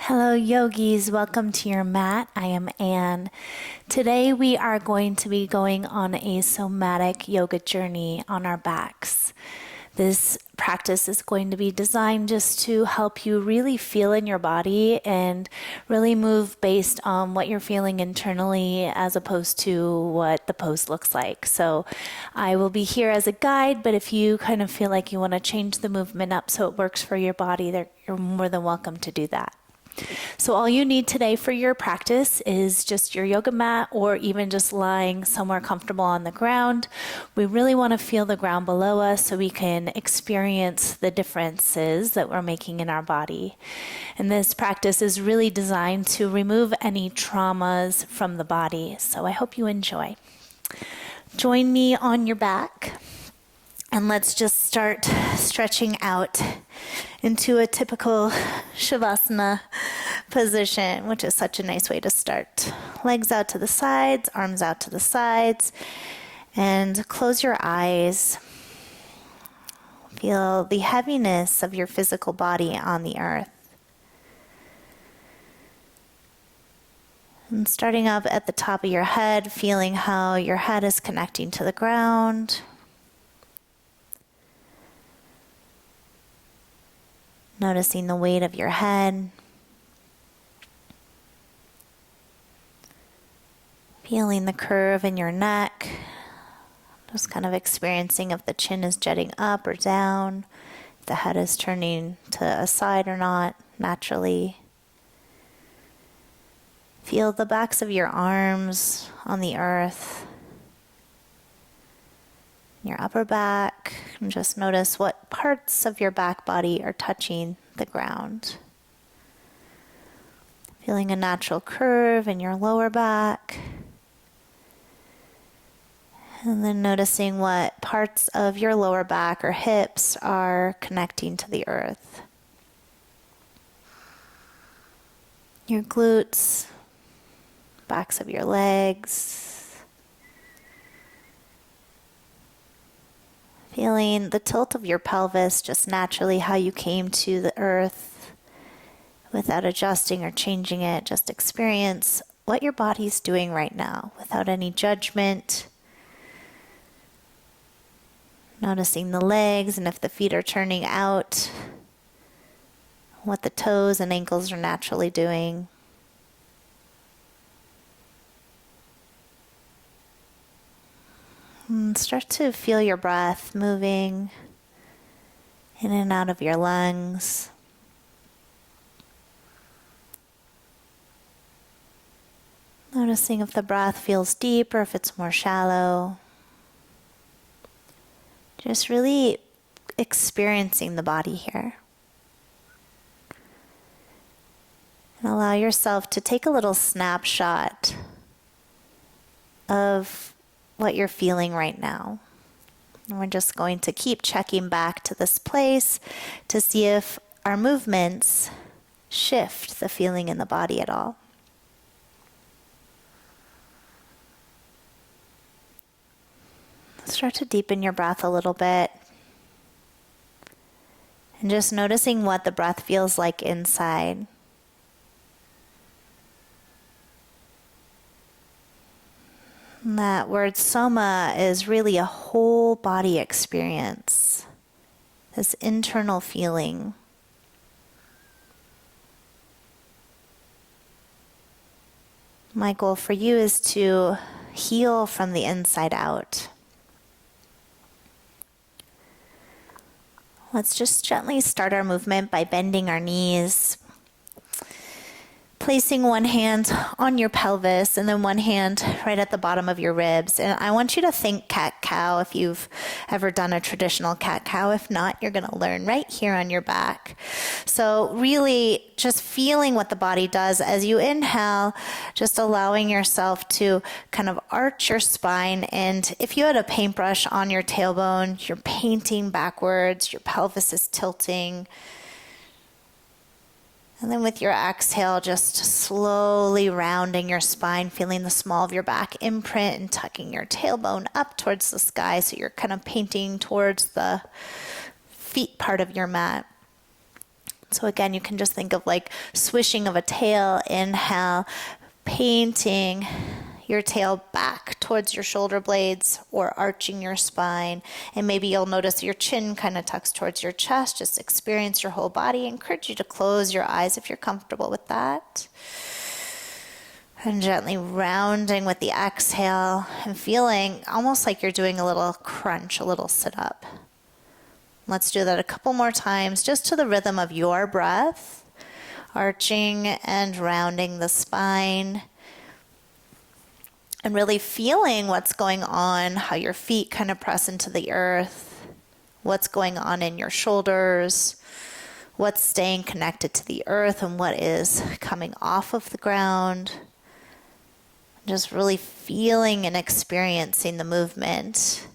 Hello, yogis. Welcome to your mat. I am Anne. Today we are going to be going on a somatic yoga journey on our backs. This practice is going to be designed just to help you really feel in your body and really move based on what you're feeling internally as opposed to what the pose looks like. So I will be here as a guide, but if you kind of feel like you want to change the movement up so it works for your body, you're more than welcome to do that. So all you need today for your practice is just your yoga mat or even just lying somewhere comfortable on the ground. We really want to feel the ground below us so we can experience the differences that we're making in our body. And this practice is really designed to remove any traumas from the body. So I hope you enjoy. Join me on your back. And let's just start stretching out into a typical Shavasana position, which is such a nice way to start. Legs out to the sides, arms out to the sides, and close your eyes. Feel the heaviness of your physical body on the earth. And starting up at the top of your head, feeling how your head is connecting to the ground. Noticing the weight of your head. Feeling the curve in your neck. Just kind of experiencing if the chin is jutting up or down, if the head is turning to a side or not, naturally. Feel the backs of your arms on the earth. Your upper back, and just notice what parts of your back body are touching the ground. Feeling a natural curve in your lower back. And then noticing what parts of your lower back or hips are connecting to the earth. Your glutes, backs of your legs. Feeling the tilt of your pelvis, just naturally how you came to the earth without adjusting or changing it. Just experience what your body's doing right now without any judgment. Noticing the legs and if the feet are turning out, what the toes and ankles are naturally doing. And start to feel your breath moving in and out of your lungs. Noticing if the breath feels deep or if it's more shallow. Just really experiencing the body here. And allow yourself to take a little snapshot of what you're feeling right now. And we're just going to keep checking back to this place to see if our movements shift the feeling in the body at all. Start to deepen your breath a little bit. And just noticing what the breath feels like inside. And that word Soma is really a whole body experience. This internal feeling. My goal for you is to heal from the inside out. Let's just gently start our movement by bending our knees. Placing one hand on your pelvis and then one hand right at the bottom of your ribs. And I want you to think cat-cow if you've ever done a traditional cat-cow. If not, you're going to learn right here on your back. So really just feeling what the body does as you inhale, just allowing yourself to kind of arch your spine. And if you had a paintbrush on your tailbone, you're painting backwards, your pelvis is tilting. And then with your exhale, just slowly rounding your spine, feeling the small of your back imprint and tucking your tailbone up towards the sky. So you're kind of painting towards the feet part of your mat. So again, you can just think of like swishing of a tail. Inhale, painting your tail back towards your shoulder blades or arching your spine. And maybe you'll notice your chin kind of tucks towards your chest. Just experience your whole body. I encourage you to close your eyes if you're comfortable with that. And gently rounding with the exhale and feeling almost like you're doing a little crunch, a little sit up. Let's do that a couple more times, just to the rhythm of your breath, arching and rounding the spine, and really feeling what's going on, how your feet kind of press into the earth, what's going on in your shoulders, what's staying connected to the earth and what is coming off of the ground. Just really feeling and experiencing the movement.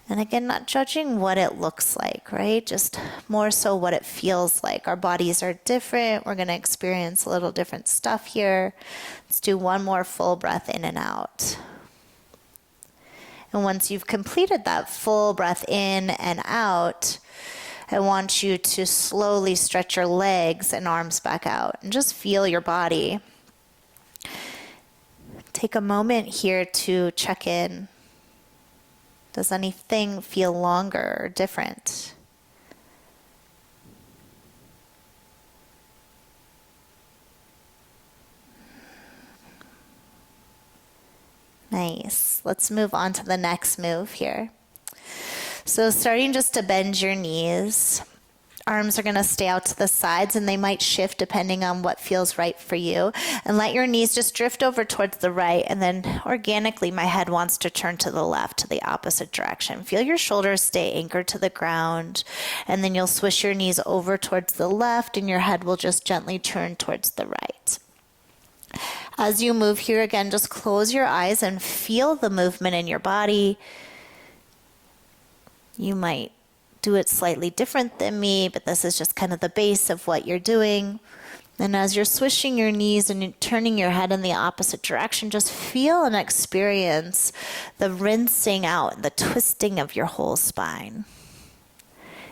And again, not judging what it looks like, right? Just more so what it feels like. Our bodies are different. We're going to experience a little different stuff here. Let's do one more full breath in and out. And once you've completed that full breath in and out, I want you to slowly stretch your legs and arms back out and just feel your body. Take a moment here to check in. Does anything feel longer or different? Nice. Let's move on to the next move here. So starting just to bend your knees. Arms are going to stay out to the sides and they might shift depending on what feels right for you. And let your knees just drift over towards the right, and then organically my head wants to turn to the left, to the opposite direction. Feel your shoulders stay anchored to the ground, and then you'll swish your knees over towards the left and your head will just gently turn towards the right. As you move here, again, just close your eyes and feel the movement in your body. You might do it slightly different than me, but this is just kind of the base of what you're doing. And as you're swishing your knees and turning your head in the opposite direction, just feel and experience the rinsing out, the twisting of your whole spine.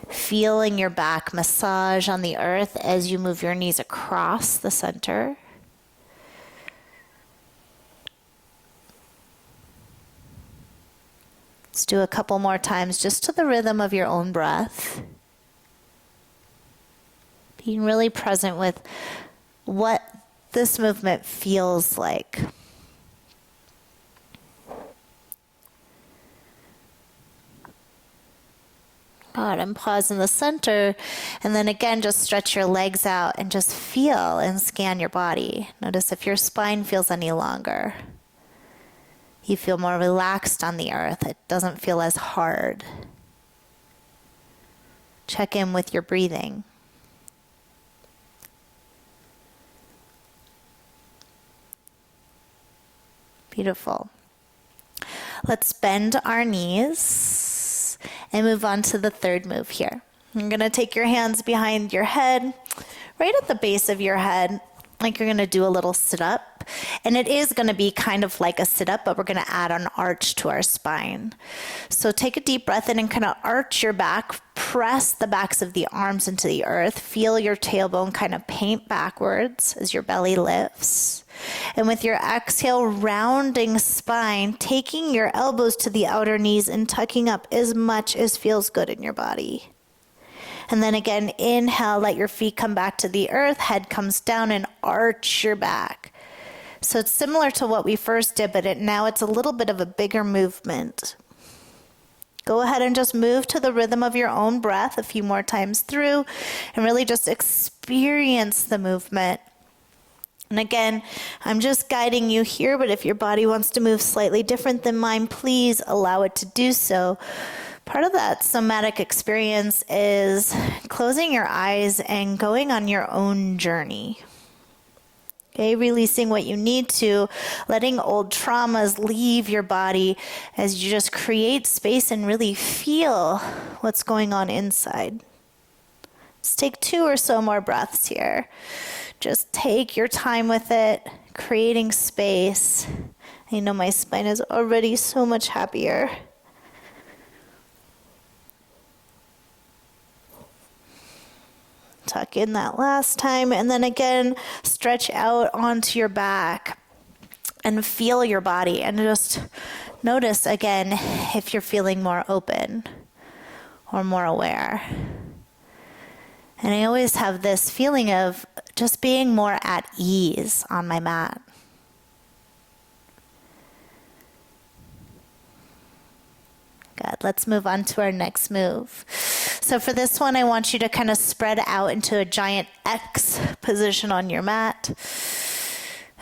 Feeling your back massage on the earth as you move your knees across the center. Let's do a couple more times just to the rhythm of your own breath. Being really present with what this movement feels like. Good, and pause in the center, and then again just stretch your legs out and just feel and scan your body. Notice if your spine feels any longer. You feel more relaxed on the earth. It doesn't feel as hard. Check in with your breathing. Beautiful. Let's bend our knees and move on to the third move here. You're going to take your hands behind your head, right at the base of your head, like you're going to do a little sit-up. And it is going to be kind of like a sit-up, but we're going to add an arch to our spine. So take a deep breath in and kind of arch your back. Press the backs of the arms into the earth. Feel your tailbone kind of paint backwards as your belly lifts. And with your exhale, rounding spine, taking your elbows to the outer knees and tucking up as much as feels good in your body. And then again, inhale, let your feet come back to the earth, head comes down and arch your back. So it's similar to what we first did, but now it's a little bit of a bigger movement. Go ahead and just move to the rhythm of your own breath a few more times through and really just experience the movement. And again, I'm just guiding you here, but if your body wants to move slightly different than mine, please allow it to do so. Part of that somatic experience is closing your eyes and going on your own journey. Okay, releasing what you need to, letting old traumas leave your body as you just create space and really feel what's going on inside. Let's take 2 or so more breaths here. Just take your time with it, creating space. I know my spine is already so much happier. Tuck in that last time. And then again, stretch out onto your back and feel your body. And just notice again if you're feeling more open or more aware. And I always have this feeling of just being more at ease on my mat. Good. Let's move on to our next move. So for this one, I want you to kind of spread out into a giant X position on your mat.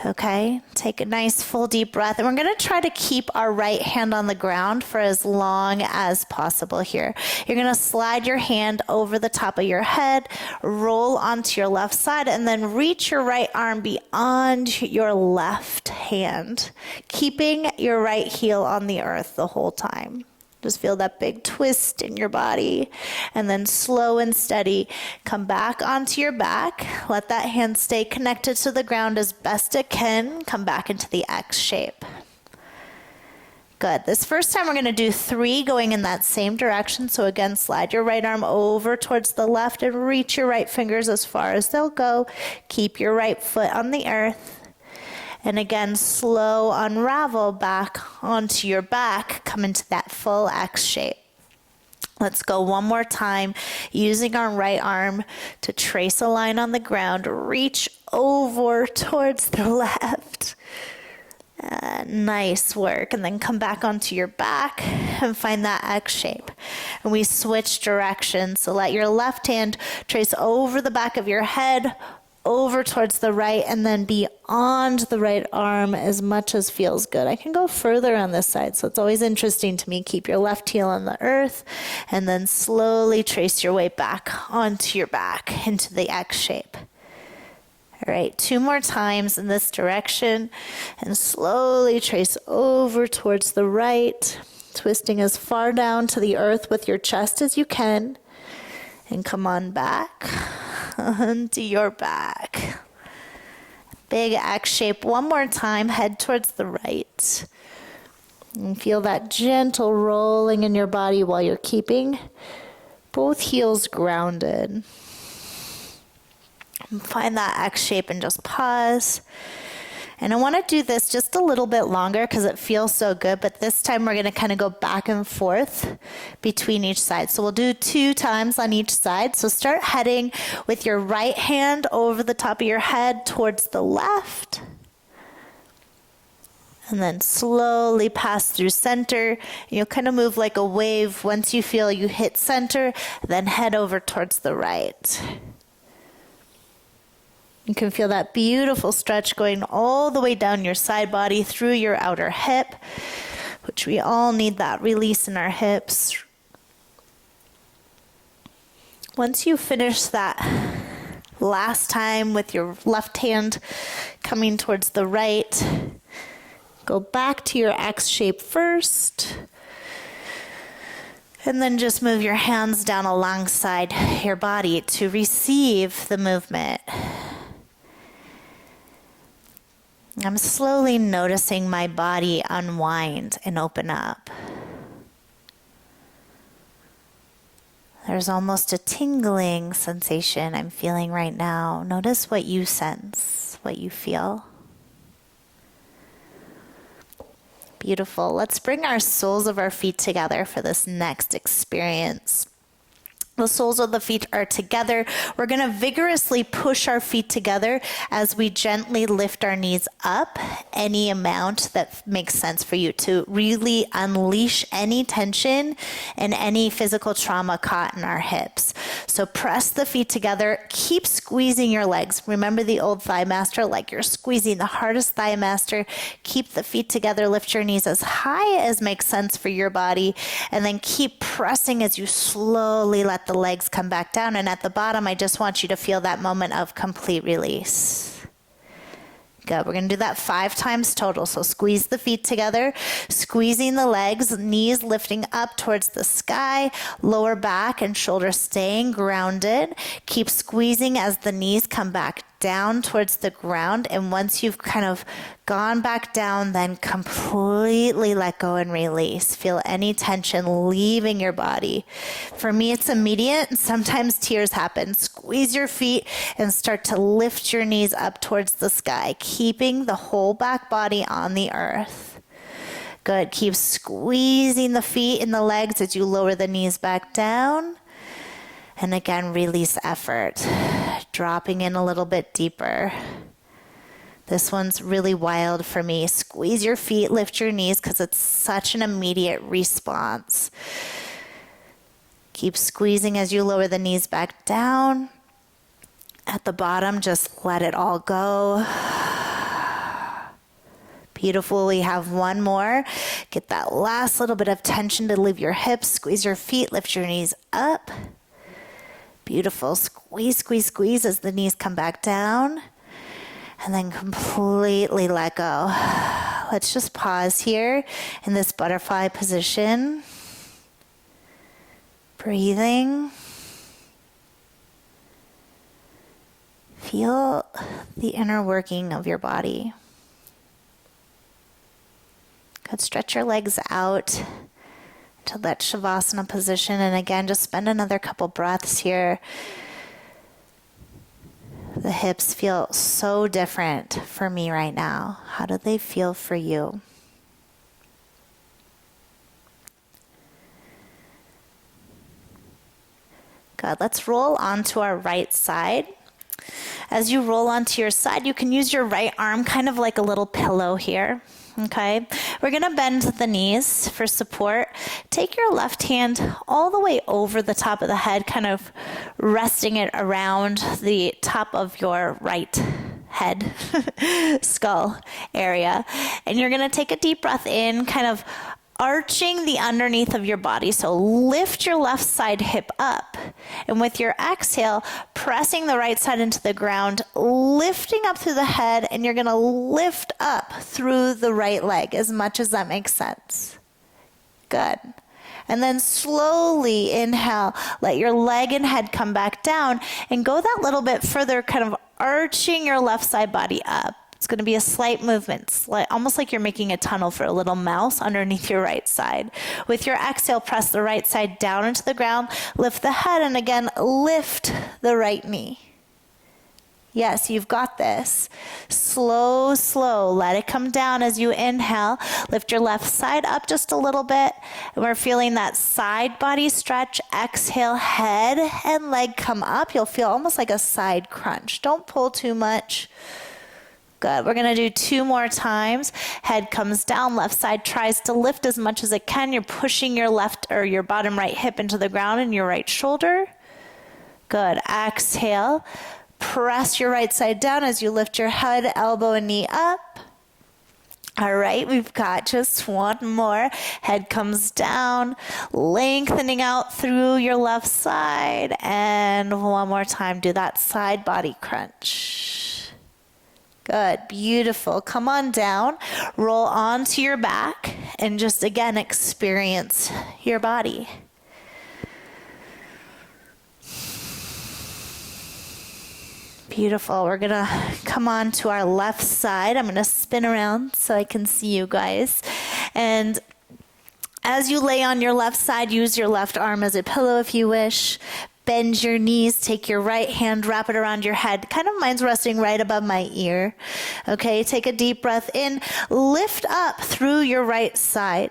Okay, take a nice full deep breath, and we're going to try to keep our right hand on the ground for as long as possible here. You're going to slide your hand over the top of your head, roll onto your left side, and then reach your right arm beyond your left hand, keeping your right heel on the earth the whole time. Just feel that big twist in your body, and then slow and steady, come back onto your back. Let that hand stay connected to the ground as best it can. Come back into the X shape. Good. This first time we're going to do 3 going in that same direction. So again, slide your right arm over towards the left and reach your right fingers as far as they'll go. Keep your right foot on the earth. And again, slow unravel back onto your back. Come into that full X shape. Let's go one more time, using our right arm to trace a line on the ground. Reach over towards the left. Nice work. And then come back onto your back and find that X shape. And we switch directions. So let your left hand trace over the back of your head, over towards the right, and then beyond the right arm as much as feels good. I can go further on this side, so it's always interesting to me. Keep your left heel on the earth, and then slowly trace your way back onto your back into the X shape. All right, 2 more times in this direction, and slowly trace over towards the right, twisting as far down to the earth with your chest as you can, and come on back onto your back. Big X shape. One more time, head towards the right. And feel that gentle rolling in your body while you're keeping both heels grounded. And find that X shape and just pause. And I want to do this just a little bit longer because it feels so good, but this time we're going to kind of go back and forth between each side. So we'll do 2 times on each side. So start heading with your right hand over the top of your head towards the left. And then slowly pass through center. You'll kind of move like a wave. Once you feel you hit center, then head over towards the right. You can feel that beautiful stretch going all the way down your side body through your outer hip, which we all need that release in our hips. Once you finish that last time with your left hand coming towards the right, go back to your X shape first. And then just move your hands down alongside your body to receive the movement. I'm slowly noticing my body unwind and open up. There's almost a tingling sensation I'm feeling right now. Notice what you sense, what you feel. Beautiful. Let's bring our soles of our feet together for this next experience. The soles of the feet are together. We're going to vigorously push our feet together as we gently lift our knees up any amount that makes sense for you to really unleash any tension and any physical trauma caught in our hips. So press the feet together. Keep squeezing your legs. Remember the old thigh master, like you're squeezing the hardest thigh master. Keep the feet together. Lift your knees as high as makes sense for your body. And then keep pressing as you slowly let the legs come back down. And at the bottom, I just want you to feel that moment of complete release. Good. We're going to do that 5 times total. So squeeze the feet together, squeezing the legs, knees lifting up towards the sky, lower back and shoulders staying grounded. Keep squeezing as the knees come back down towards the ground. And once you've kind of gone back down, then completely let go and release. Feel any tension leaving your body. For me, it's immediate, and sometimes tears happen. Squeeze your feet and start to lift your knees up towards the sky, keeping the whole back body on the earth. Good. Keep squeezing the feet and the legs as you lower the knees back down. And again, release effort. Dropping in a little bit deeper. This one's really wild for me. Squeeze your feet, lift your knees, because it's such an immediate response. Keep squeezing as you lower the knees back down. At the bottom, just let it all go. Beautiful. We have one more. Get that last little bit of tension to leave your hips. Squeeze your feet, lift your knees up. Beautiful. Squeeze, squeeze, squeeze as the knees come back down. And then completely let go. Let's just pause here in this butterfly position. Breathing. Feel the inner working of your body. Good. Stretch your legs out to that Shavasana position. And again, just spend another couple breaths here. The hips feel so different for me right now. How do they feel for you? Good. Let's roll onto our right side. As you roll onto your side, you can use your right arm kind of like a little pillow here. Okay, we're going to bend the knees for support. Take your left hand all the way over the top of the head, kind of resting it around the top of your right head, skull area. And you're going to take a deep breath in, kind of arching the underneath of your body. So lift your left side hip up. And with your exhale, pressing the right side into the ground, lifting up through the head, and you're going to lift up through the right leg as much as that makes sense. Good. And then slowly inhale, let your leg and head come back down and go that little bit further, kind of arching your left side body up. It's going to be a slight movement, almost like you're making a tunnel for a little mouse underneath your right side. With your exhale, press the right side down into the ground, lift the head, and again, lift the right knee. Yes, you've got this. Slow, slow. Let it come down as you inhale. Lift your left side up just a little bit. And we're feeling that side body stretch. Exhale, head and leg come up. You'll feel almost like a side crunch. Don't pull too much. Good. We're going to do 2 more times. Head comes down. Left side tries to lift as much as it can. You're pushing your left or your bottom right hip into the ground and your right shoulder. Good. Exhale. Press your right side down as you lift your head, elbow, and knee up. All right, we've got just one more. Head comes down, lengthening out through your left side. And one more time, do that side body crunch. Good, beautiful. Come on down, roll onto your back, and just again experience your body. Beautiful. We're going to come on to our left side. I'm going to spin around so I can see you guys. And as you lay on your left side, use your left arm as a pillow if you wish. Bend your knees, take your right hand, wrap it around your head. Kind of mine's resting right above my ear. Okay, take a deep breath in. Lift up through your right side.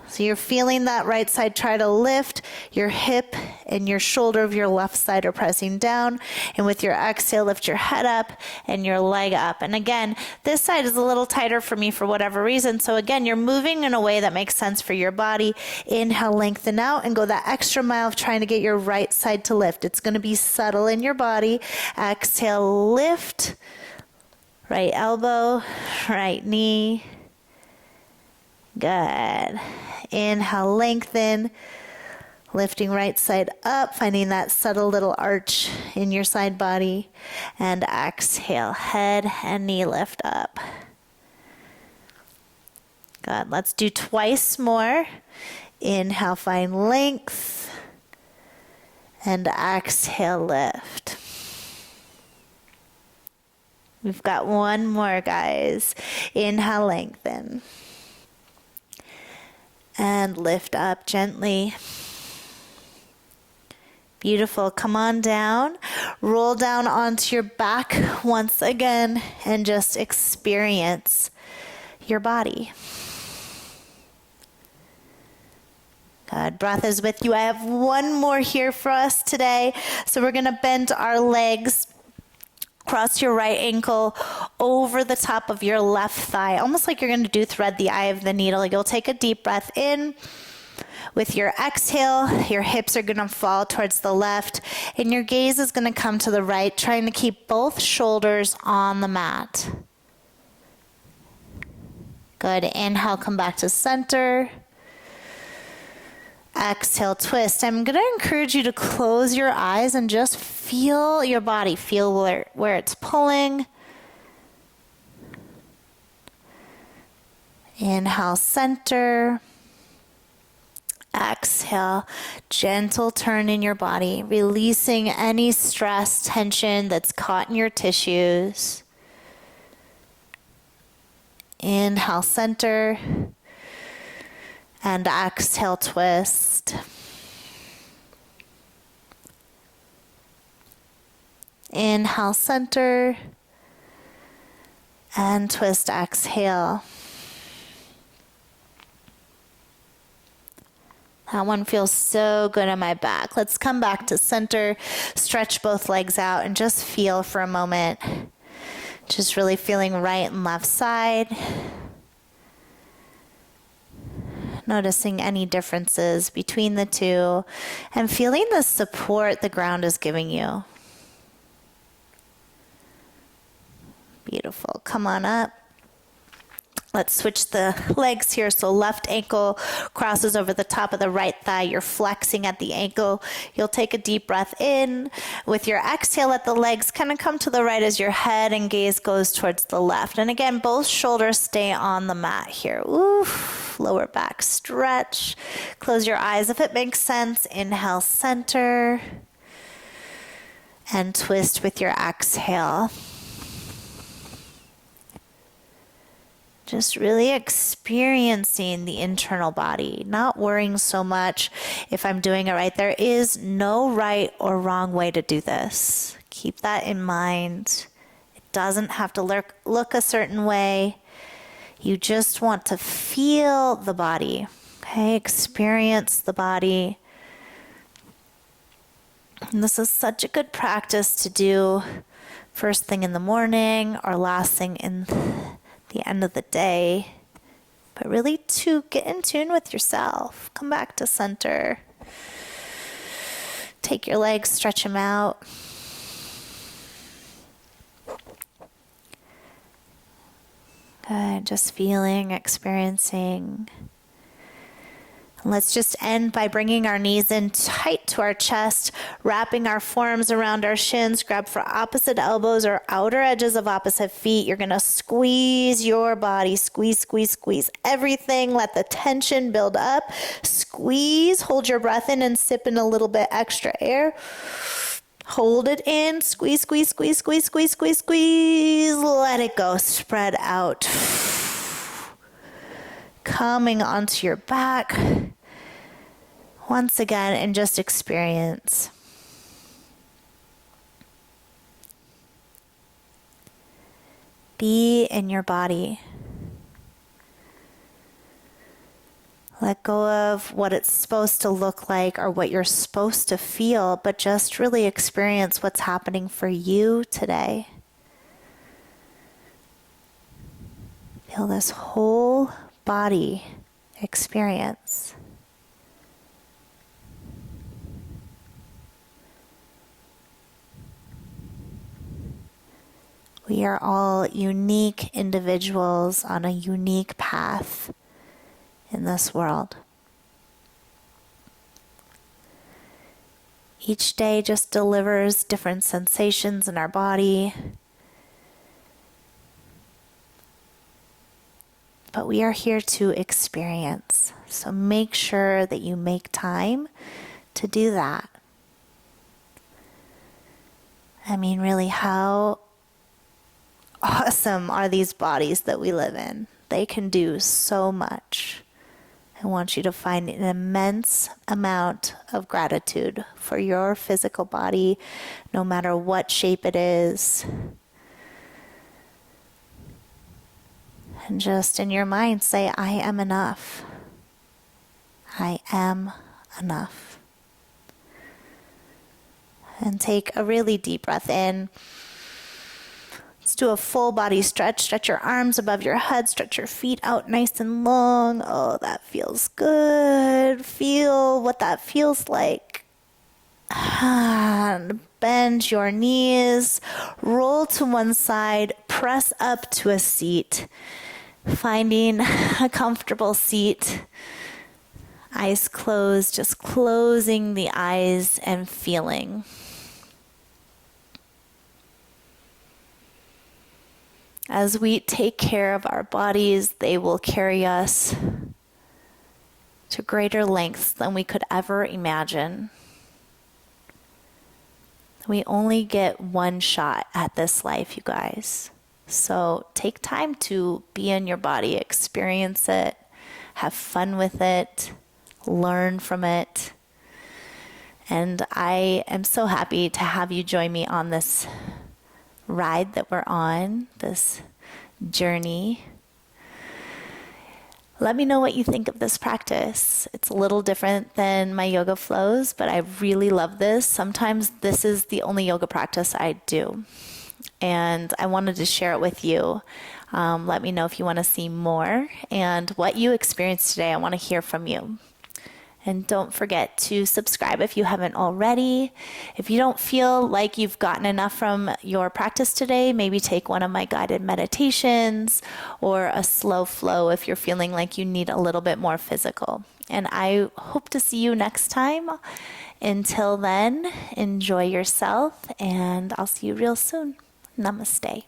So you're feeling that right side try to lift. Your hip and your shoulder of your left side are pressing down. And with your exhale, lift your head up and your leg up. And again, this side is a little tighter for me for whatever reason. So again, you're moving in a way that makes sense for your body. Inhale, lengthen out and go that extra mile of trying to get your right side to lift. It's going to be subtle in your body. Exhale, lift. Right elbow, right knee. Good. Inhale, lengthen, lifting right side up, finding that subtle little arch in your side body. And exhale, head and knee lift up. Good. Let's do twice more. Inhale, find length. And exhale, lift. We've got one more, guys. Inhale, lengthen. And lift up gently. Beautiful. Come on down. Roll down onto your back once again and just experience your body. Good. Breath is with you. I have one more here for us today. So we're going to bend our legs. Cross your right ankle over the top of your left thigh, almost like you're going to do thread the eye of the needle. You'll take a deep breath in. With your exhale, your hips are going to fall towards the left, and your gaze is going to come to the right, trying to keep both shoulders on the mat. Good. Inhale, come back to center. Exhale, twist. I'm going to encourage you to close your eyes and just feel your body. Feel where it's pulling. Inhale, center. Exhale, gentle turn in your body, releasing any stress, tension that's caught in your tissues. Inhale, center. And exhale, twist. Inhale, center. And twist, exhale. That one feels so good on my back. Let's come back to center, stretch both legs out, and just feel for a moment. Just really feeling right and left side. Noticing any differences between the two, and feeling the support the ground is giving you. Beautiful. Come on up. Let's switch the legs here. So left ankle crosses over the top of the right thigh. You're flexing at the ankle. You'll take a deep breath in. With your exhale, let the legs kind of come to the right as your head and gaze goes towards the left. And again, both shoulders stay on the mat here. Oof. Lower back stretch. Close your eyes if it makes sense. Inhale, center. And twist with your exhale. Just really experiencing the internal body, not worrying so much if I'm doing it right. There is no right or wrong way to do this. Keep that in mind. It doesn't have to look a certain way. You just want to feel the body, okay? Experience the body. And this is such a good practice to do first thing in the morning or last thing in the end of the day, but really to get in tune with yourself. Come back to center. Take your legs, stretch them out. Good, just feeling, experiencing. Let's just end by bringing our knees in tight to our chest, wrapping our forearms around our shins. Grab for opposite elbows or outer edges of opposite feet. You're going to squeeze your body. Squeeze, squeeze, squeeze everything. Let the tension build up. Squeeze. Hold your breath in and sip in a little bit extra air. Hold it in. Squeeze, squeeze, squeeze, squeeze, squeeze, squeeze, squeeze. Let it go. Spread out. Coming onto your back. Once again, and just experience. Be in your body. Let go of what it's supposed to look like or what you're supposed to feel, but just really experience what's happening for you today. Feel this whole body experience. We are all unique individuals on a unique path in this world. Each day just delivers different sensations in our body. But we are here to experience. So make sure that you make time to do that. I mean, really, how awesome are these bodies that we live in. They can do so much. I want you to find an immense amount of gratitude for your physical body, no matter what shape it is. And just in your mind say, I am enough. I am enough. And take a really deep breath in. Let's do a full body stretch. Stretch your arms above your head. Stretch your feet out nice and long. Oh, that feels good. Feel what that feels like. And bend your knees. Roll to one side. Press up to a seat. Finding a comfortable seat. Eyes closed. Just closing the eyes and feeling. As we take care of our bodies, they will carry us to greater lengths than we could ever imagine. We only get one shot at this life, you guys. So take time to be in your body, experience it, have fun with it, learn from it. And I am so happy to have you join me on this ride that we're on, this journey. Let me know what you think of this practice. It's a little different than my yoga flows, but I really love this. Sometimes this is the only yoga practice I do. And I wanted to share it with you. Let me know if you want to see more and what you experienced today. I want to hear from you. And don't forget to subscribe if you haven't already. If you don't feel like you've gotten enough from your practice today, maybe take one of my guided meditations or a slow flow if you're feeling like you need a little bit more physical. And I hope to see you next time. Until then, enjoy yourself, and I'll see you real soon. Namaste.